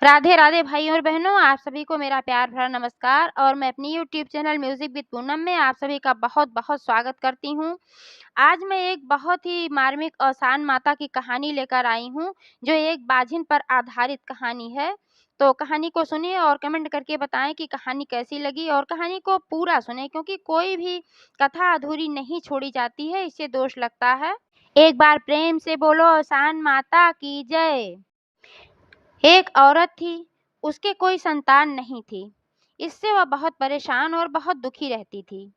राधे राधे भाइयों और बहनों, आप सभी को मेरा प्यार भरा नमस्कार। और मैं अपनी YouTube channel music with Poonam में आप सभी का बहुत बहुत स्वागत करती हूँ। आज मैं एक बहुत ही मार्मिक और शान माता की कहानी लेकर आई हूँ, जो एक बाझिन पर आधारित कहानी है। तो कहानी को सुनिए और कमेंट करके बताएं कि कहानी कैसी लगी, और कहानी को पूरा सुने क्योंकि कोई भी कथा अधूरी नहीं छोड़ी जाती है, इससे दोष लगता है। एक बार प्रेम से बोलो शान माता की जय। एक औरत थी, उसके कोई संतान नहीं थी। इससे वह बहुत परेशान और बहुत दुखी रहती थी,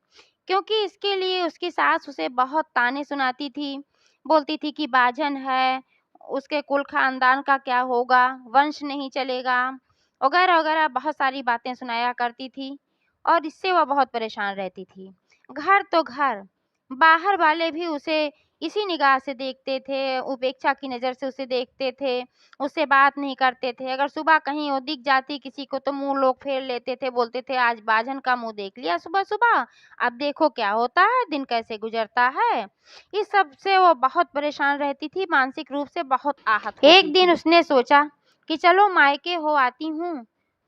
क्योंकि इसके लिए उसकी सास उसे बहुत ताने सुनाती थी। बोलती थी कि बाझन है, उसके कुल खानदान का क्या होगा, वंश नहीं चलेगा, वगैरह वगैरह बहुत सारी बातें सुनाया करती थी। और इससे वह बहुत परेशान रहती थी। घर तो घर, बाहर वाले भी उसे इसी निगाह से देखते थे, उपेक्षा की नज़र से उसे देखते थे, उससे बात नहीं करते थे। अगर सुबह कहीं वो दिख जाती किसी को तो मुँह लोग फेर लेते थे, बोलते थे आज बाझन का मुँह देख लिया सुबह-सुबह, अब देखो क्या होता है, दिन कैसे गुज़रता है। इस सब से वो बहुत परेशान रहती थी, मानसिक रूप से बहुत आहत होती थी। एक दिन उसने सोचा कि चलो मायके हो आती हूँ,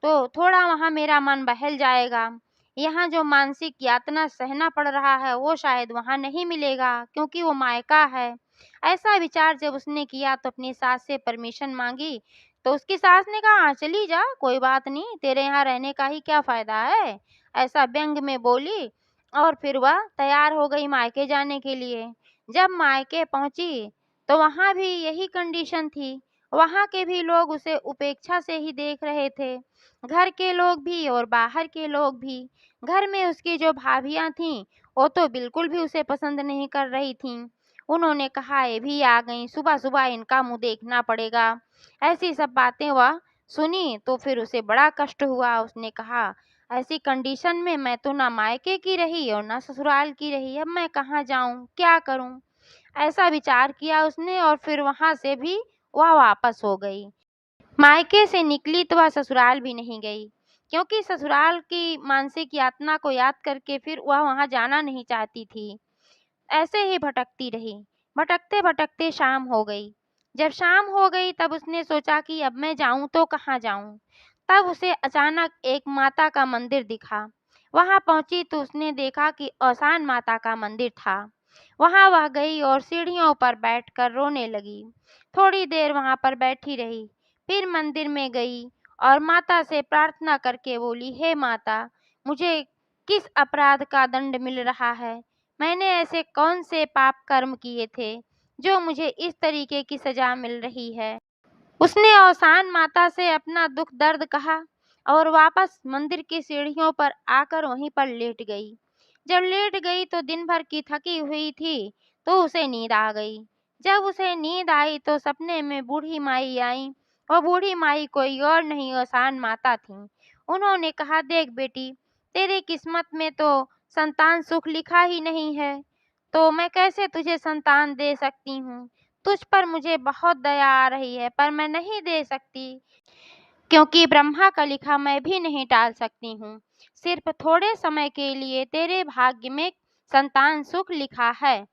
तो थोड़ा वहाँ मेरा मन बहल जाएगा। यहाँ जो मानसिक यातना सहना पड़ रहा है वो शायद वहाँ नहीं मिलेगा, क्योंकि वो मायका है। ऐसा विचार जब उसने किया तो अपनी सास से परमिशन मांगी, तो उसकी सास ने कहा हाँ चली जा, कोई बात नहीं, तेरे यहाँ रहने का ही क्या फायदा है, ऐसा व्यंग में बोली। और फिर वह तैयार हो गई मायके जाने के लिए। जब मायके पहुंची तो वहां भी यही कंडीशन थी। वहां के भी लोग उसे उपेक्षा से ही देख रहे थे, घर के लोग भी और बाहर के लोग भी। घर में उसकी जो भाभियां थीं, वो तो बिल्कुल भी उसे पसंद नहीं कर रही थीं। उन्होंने कहा ये भी आ गई, सुबह सुबह इनका मुंह देखना पड़ेगा। ऐसी सब बातें वह सुनी तो फिर उसे बड़ा कष्ट हुआ। उसने कहा ऐसी कंडीशन में मैं तो ना मायके की रही और ना ससुराल की रही, अब मैं कहाँ जाऊं, क्या करूं। ऐसा विचार किया उसने और फिर वहां से भी वह वापस हो गई। मायके से निकली तो वह ससुराल भी नहीं गई, क्योंकि ससुराल की मानसिक यातना को याद करके फिर वह वहां जाना नहीं चाहती थी। ऐसे ही भटकती रही। भटकते भटकते शाम हो गई। जब शाम हो गई तब उसने सोचा कि अब मैं जाऊं तो कहाँ जाऊं। तब उसे अचानक एक माता का मंदिर दिखा। वहां पहुंची तो उसने देखा कि औसान माता का मंदिर था। वहां वह गई और सीढ़ियों पर बैठकर रोने लगी। थोड़ी देर वहां पर बैठी रही, फिर मंदिर में गई और माता से प्रार्थना करके बोली, हे माता, मुझे किस अपराध का दंड मिल रहा है। मैंने ऐसे कौन से पाप कर्म किए थे जो मुझे इस तरीके की सजा मिल रही है। उसने औसान माता से अपना दुख दर्द कहा और वापस मंदिर की सीढ़ियों पर आकर वहीं पर लेट गई। जब लेट गई तो दिन भर की थकी हुई थी, तो उसे नींद आ गई। जब उसे नींद आई तो सपने में बूढ़ी माई आई। और बूढ़ी माई कोई और नहीं औसान माता थी। उन्होंने कहा देख बेटी, तेरी किस्मत में तो संतान सुख लिखा ही नहीं है, तो मैं कैसे तुझे संतान दे सकती हूँ। तुझ पर मुझे बहुत दया आ रही है, पर मैं नहीं दे सकती, क्योंकि ब्रह्मा का लिखा मैं भी नहीं टाल सकती हूँ। सिर्फ थोड़े समय के लिए तेरे भाग्य में संतान सुख लिखा है।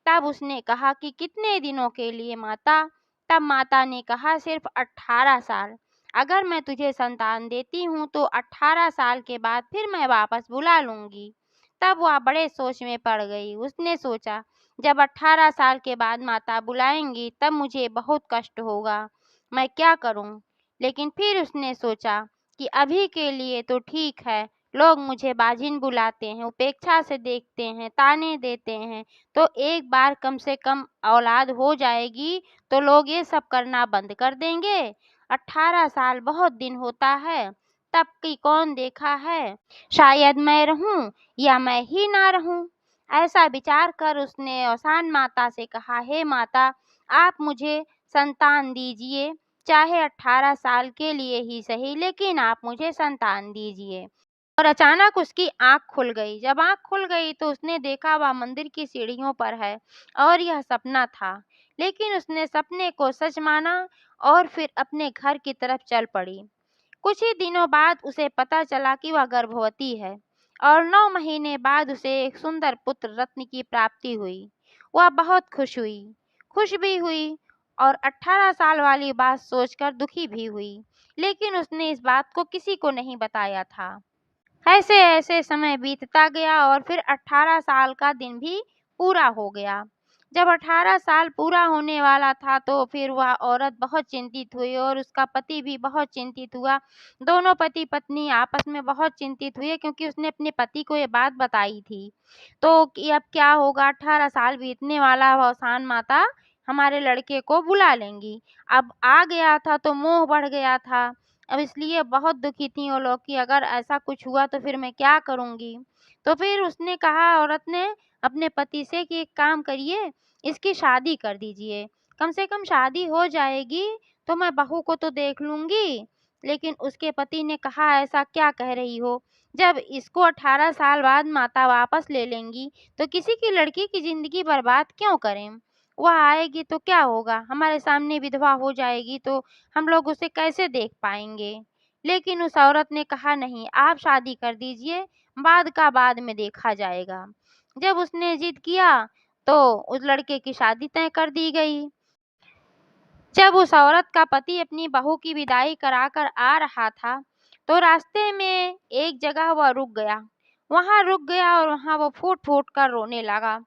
तब उसने कहा कि कितने दिनों के लिए माता। तब माता ने कहा सिर्फ 18 साल। अगर मैं तुझे संतान देती हूँ तो 18 साल के बाद फिर मैं वापस बुला लूंगी। तब वह बड़े सोच में पड़ गई। उसने सोचा जब 18 साल के बाद माता बुलाएंगी तब मुझे बहुत कष्ट होगा, मैं क्या करूं। लेकिन फिर उसने सोचा कि अभी के लिए तो ठीक है, लोग मुझे बाजिन बुलाते हैं, उपेक्षा से देखते हैं, ताने देते हैं, तो एक बार कम से कम औलाद हो जाएगी तो लोग ये सब करना बंद कर देंगे। 18 साल बहुत दिन होता है, तब की कौन देखा है, शायद मैं रहूं या मैं ही ना रहूं। ऐसा विचार कर उसने औसान माता से कहा, हे माता, आप मुझे संतान दीजिए, चाहे 18 साल के लिए ही सही, लेकिन आप मुझे संतान दीजिए। और अचानक उसकी आंख खुल गई। जब आंख खुल गई तो उसने देखा वह मंदिर की सीढ़ियों पर है और यह सपना था। लेकिन उसने सपने को सच माना और फिर अपने घर की तरफ चल पड़ी। कुछ ही दिनों बाद उसे पता चला कि वह गर्भवती है और 9 महीने बाद उसे एक सुंदर पुत्र रत्न की प्राप्ति हुई। वह बहुत खुश हुई, खुश भी हुई और 18 साल वाली बात सोचकर दुखी भी हुई, लेकिन उसने इस बात को किसी को नहीं बताया था। ऐसे ऐसे समय बीतता गया और फिर 18 साल का दिन भी पूरा हो गया। जब 18 साल पूरा होने वाला था तो फिर वह औरत बहुत चिंतित हुई और उसका पति भी बहुत चिंतित हुआ। दोनों पति पत्नी आपस में बहुत चिंतित हुए, क्योंकि उसने अपने पति को ये बात बताई थी। तो कि अब क्या होगा, 18 साल बीतने वाला, भवसान माता हमारे लड़के को बुला लेंगी। अब आ गया था तो मोह बढ़ गया था। अब इसलिए बहुत दुखी थी वो लोग कि अगर ऐसा कुछ हुआ तो फिर मैं क्या करूँगी। तो फिर उसने कहा, औरत ने अपने पति से, कि एक काम करिए, इसकी शादी कर दीजिए। कम से कम शादी हो जाएगी तो मैं बहू को तो देख लूँगी। लेकिन उसके पति ने कहा, ऐसा क्या कह रही हो? जब इसको 18 साल बाद माता वापस ले लेंगी तो किसी की लड़की की ज़िंदगी बर्बाद क्यों करें? वह आएगी तो क्या होगा? हमारे सामने विधवा हो जाएगी तो हम लोग उसे कैसे देख पाएँगे? लेकिन उस औरत ने कहा, नहीं, आप शादी कर दीजिए, बाद का बाद में देखा जाएगा। जब उसने ज़िद किया तो उस लड़के की शादी तय कर दी गई। जब उस औरत का पति अपनी बहू की विदाई कराकर आ रहा था, तो रास्ते में एक जगह वह रुक गया। वहाँ रुक गया और वहाँ वो फूट-फूट कर रोने लगा।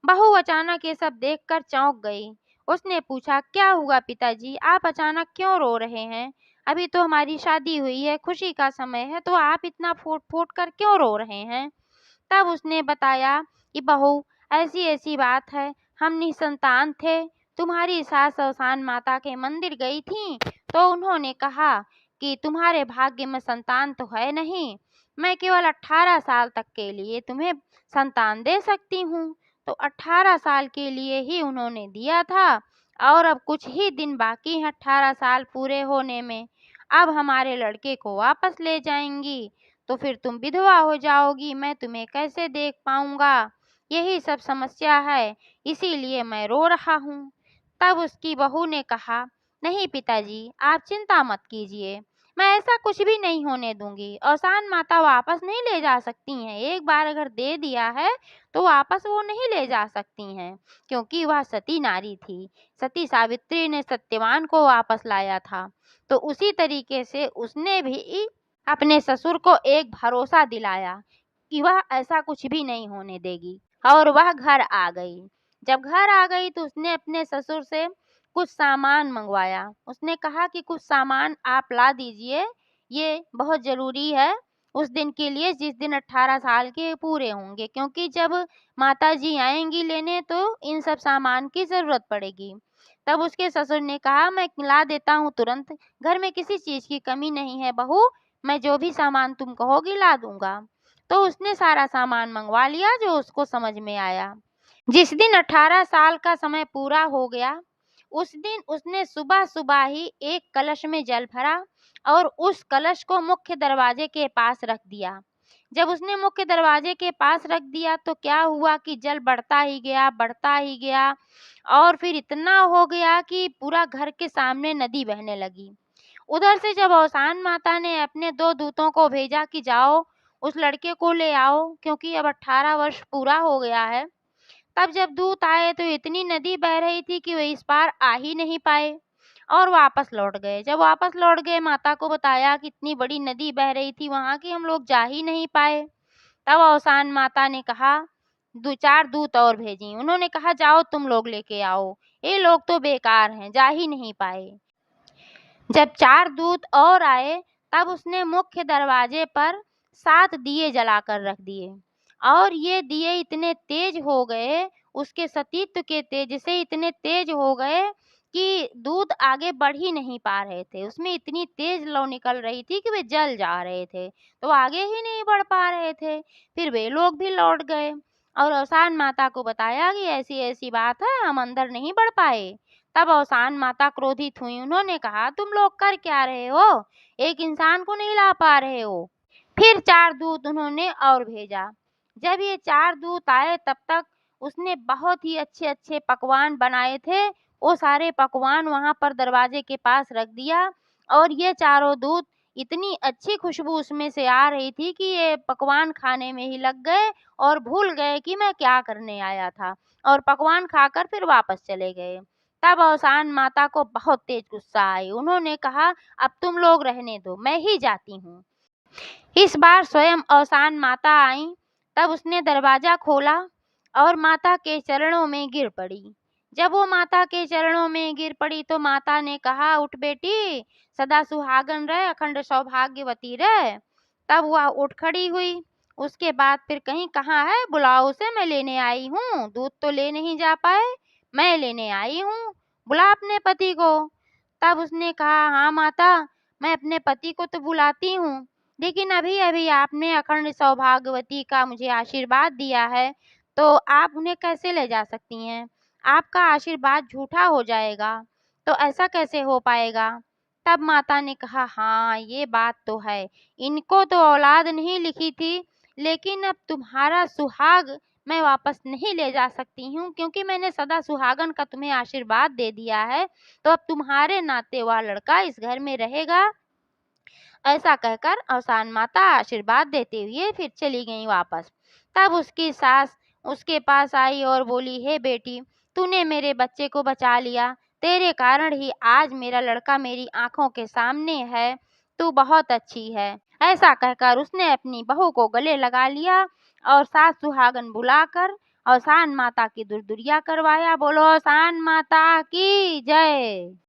बहू अचानक ये सब देखकर चौंक गई। उसने पूछा, क्या हुआ पिताजी? आप अचानक क्यों रो रहे हैं? अभी तो हमारी शादी हुई है, खुशी का समय है, तो आप इतना फूट-फूट कर क्यों रो रहे हैं? तब उसने बताया कि बहू, ऐसी-ऐसी बात है, हम निसंतान थे। तुम्हारी सास शमशान माता के मंदिर गई थीं, तो उन्होंने कहा कि तुम्हारे भाग्य में संतान तो है नहीं, मैं केवल 18 साल तक के लिए तुम्हें संतान दे सकती हूँ। तो 18 साल के लिए ही उन्होंने दिया था और अब कुछ ही दिन बाकी हैं 18 साल पूरे होने में। अब हमारे लड़के को वापस ले जाएँगी तो फिर तुम विधवा हो जाओगी, मैं तुम्हें कैसे देख पाऊँगा? यही सब समस्या है, इसीलिए मैं रो रहा हूँ। तब उसकी बहू ने कहा, नहीं पिताजी, आप चिंता मत कीजिए, मैं ऐसा कुछ भी नहीं होने दूँगी। औसान माता वापस नहीं ले जा सकती हैं, एक बार अगर दे दिया है तो वापस वो नहीं ले जा सकती हैं, क्योंकि वह सती नारी थी। सती सावित्री ने सत्यवान को वापस लाया था, तो उसी तरीके से उसने भी अपने ससुर को एक भरोसा दिलाया कि वह ऐसा कुछ भी नहीं होने देगी, और वह घर आ गई। जब घर आ गई तो उसने अपने ससुर से कुछ सामान मंगवाया। उसने कहा कि कुछ सामान आप ला दीजिए, ये बहुत ज़रूरी है उस दिन के लिए जिस दिन 18 साल के पूरे होंगे, क्योंकि जब माताजी आएँगी लेने तो इन सब सामान की ज़रूरत पड़ेगी। तब उसके ससुर ने कहा, मैं ला देता हूँ तुरंत, घर में किसी चीज़ की कमी नहीं है बहू, मैं जो भी सामान तुम कहोगी ला दूँगा। तो उसने सारा सामान मँगवा लिया जो उसको समझ में आया। जिस दिन 18 साल का समय पूरा हो गया, उस दिन उसने सुबह-सुबह ही एक कलश में जल भरा और उस कलश को मुख्य दरवाजे के पास रख दिया। जब उसने मुख्य दरवाजे के पास रख दिया तो क्या हुआ कि जल बढ़ता ही गया और फिर इतना हो गया कि पूरा घर के सामने नदी बहने लगी। उधर से जब औसान माता ने अपने 2 दूतों को भेजा कि जाओ उस लड़के को ले आओ, क्योंकि अब 18 वर्ष पूरा हो गया है। तब जब दूत आए तो इतनी नदी बह रही थी कि वे इस पार आ ही नहीं पाए और वापस लौट गए। जब वापस लौट गए, माता को बताया कि इतनी बड़ी नदी बह रही थी वहाँ की, हम लोग जा ही नहीं पाए। तब औसान माता ने कहा, 2-4 दूत और भेजी। उन्होंने कहा, जाओ तुम लोग लेके आओ, ये लोग तो बेकार हैं, जा ही नहीं पाए। जब 4 दूत और आए तब उसने मुख्य दरवाजे पर 7 दिए जलाकर रख दिए और ये दिए इतने तेज हो गए, उसके सतीत्व के तेज से इतने तेज हो गए कि दूत आगे बढ़ ही नहीं पा रहे थे। उसमें इतनी तेज लौ निकल रही थी कि वे जल जा रहे थे, तो आगे ही नहीं बढ़ पा रहे थे। फिर वे लोग भी लौट गए और औसान माता को बताया कि ऐसी-ऐसी बात है, हम अंदर नहीं बढ़ पाए। तब औसान माता क्रोधित हुई। उन्होंने कहा, तुम लोग कर क्या रहे हो? एक इंसान को नहीं ला पा रहे हो। फिर 4 दूत उन्होंने और भेजा। जब ये 4 दूत आए तब तक उसने बहुत ही अच्छे-अच्छे पकवान बनाए थे। वो सारे पकवान वहाँ पर दरवाजे के पास रख दिया और ये चारों दूत, इतनी अच्छी खुशबू उसमें से आ रही थी कि ये पकवान खाने में ही लग गए और भूल गए कि मैं क्या करने आया था और पकवान खाकर फिर वापस चले गए। तब अवसान माता को बहुत तेज गुस्सा आई। उन्होंने कहा, अब तुम लोग रहने दो, मैं ही जाती हूँ। इस बार स्वयं अवसान माता आईं। तब उसने दरवाजा खोला और माता के चरणों में गिर पड़ी। जब वो माता के चरणों में गिर पड़ी तो माता ने कहा, उठ बेटी, सदा सुहागन रहे, अखंड सौभाग्यवती रहे। तब वह उठ खड़ी हुई। उसके बाद फिर कहीं, कहाँ है, बुलाओ उसे, मैं लेने आई हूँ। दूध तो ले नहीं जा पाए, मैं लेने आई हूँ, बुला अपने पति को। तब उसने कहा, हाँ माता, मैं अपने पति को तो बुलाती हूँ, लेकिन अभी अभी आपने अखंड सौभाग्यवती का मुझे आशीर्वाद दिया है, तो आप उन्हें कैसे ले जा सकती हैं? आपका आशीर्वाद झूठा हो जाएगा, तो ऐसा कैसे हो पाएगा? तब माता ने कहा, हाँ ये बात तो है, इनको तो औलाद नहीं लिखी थी, लेकिन अब तुम्हारा सुहाग मैं वापस नहीं ले जा सकती हूँ, क्योंकि मैंने सदा सुहागन का तुम्हें आशीर्वाद दे दिया है, तो अब तुम्हारे नाते वह लड़का इस घर में रहेगा। ऐसा कहकर अवसान माता आशीर्वाद देते हुए फिर चली गईं वापस। तब उसकी सास उसके पास आई और बोली, हे बेटी, तूने मेरे बच्चे को बचा लिया, तेरे कारण ही आज मेरा लड़का मेरी आंखों के सामने है, तू बहुत अच्छी है। ऐसा कहकर उसने अपनी बहू को गले लगा लिया और सास सुहागन बुलाकर अवसान माता की दुर्दुरिया करवाया। बोलो अवसान माता की जय।